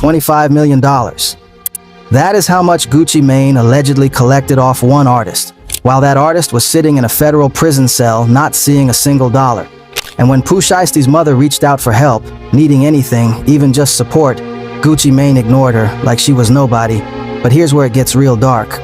$25 million. That is how much Gucci Mane allegedly collected off one artist, while that artist was sitting in a federal prison cell not seeing a single dollar. And when Pooh Shiesty's mother reached out for help, needing anything, even just support, Gucci Mane ignored her like she was nobody. But here's where it gets real dark.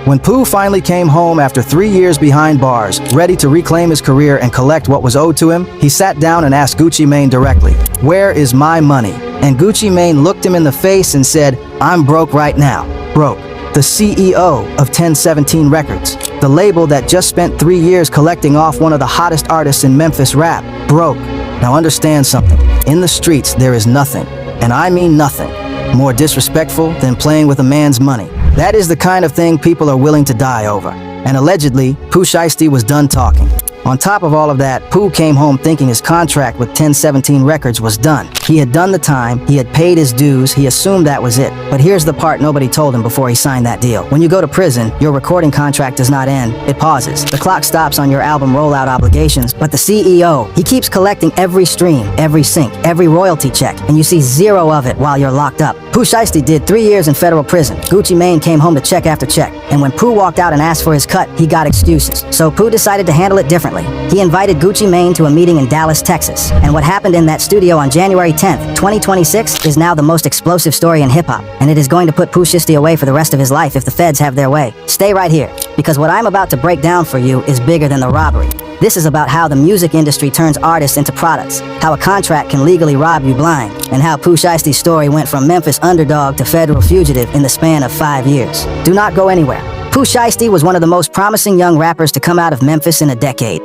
When Pooh finally came home after 3 years behind bars, ready to reclaim his career and collect what was owed to him, he sat down and asked Gucci Mane directly, "Where is my money?" And Gucci Mane looked him in the face and said, "I'm broke right now." Broke. The CEO of 1017 Records, the label that just spent 3 years collecting off one of the hottest artists in Memphis rap. Broke. Now understand something. In the streets, there is nothing, and I mean nothing, more disrespectful than playing with a man's money. That is the kind of thing people are willing to die over. And allegedly, Pooh Shiesty was done talking. On top of all of that, Pooh came home thinking his contract with 1017 Records was done. He had done the time, he had paid his dues, he assumed that was it. But here's the part nobody told him before he signed that deal. When you go to prison, your recording contract does not end, it pauses. The clock stops on your album rollout obligations, but the CEO, he keeps collecting every stream, every sync, every royalty check, and you see zero of it while you're locked up. Pooh Shiesty did 3 years in federal prison. Gucci Mane came home to check after check, and when Pooh walked out and asked for his cut, he got excuses. So Pooh decided to handle it differently. He invited Gucci Mane to a meeting in Dallas, Texas, and what happened in that studio on January 10th, 2026 is now the most explosive story in hip-hop, and it is going to put Pooh Shiesty away for the rest of his life if the feds have their way. Stay right here, because what I'm about to break down for you is bigger than the robbery. This is about how the music industry turns artists into products, how a contract can legally rob you blind, and how Pooh Shiesty's story went from Memphis underdog to federal fugitive in the span of 5 years. Do not go anywhere. Pooh Shiesty was one of the most promising young rappers to come out of Memphis in a decade.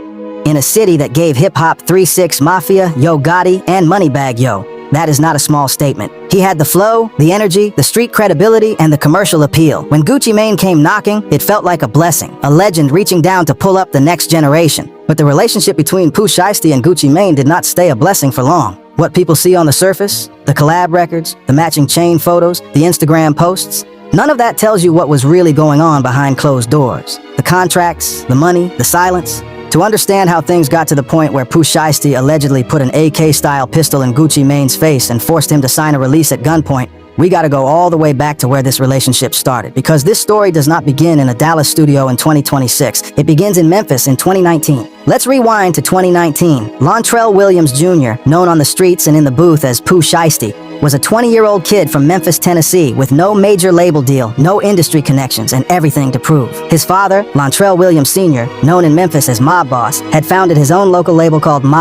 In a city that gave hip-hop 3-6 Mafia, Yo Gotti, and Moneybagg Yo. That is not a small statement. He had the flow, the energy, the street credibility, and the commercial appeal. When Gucci Mane came knocking, it felt like a blessing, a legend reaching down to pull up the next generation. But the relationship between Pooh Shiesty and Gucci Mane did not stay a blessing for long. What people see on the surface, the collab records, the matching chain photos, the Instagram posts, none of that tells you what was really going on behind closed doors. The contracts, the money, the silence. To understand how things got to the point where Pooh Shiesty allegedly put an AK-style pistol in Gucci Mane's face and forced him to sign a release at gunpoint, we gotta go all the way back to where this relationship started. Because this story does not begin in a Dallas studio in 2026. It begins in Memphis in 2019. Let's rewind to 2019. Lontrell Williams Jr., known on the streets and in the booth as Pooh Shiesty, was a 20-year-old kid from Memphis, Tennessee, with no major label deal, no industry connections, and everything to prove. His father, Lontrell Williams Sr., known in Memphis as Mob Boss, had founded his own local label called Mob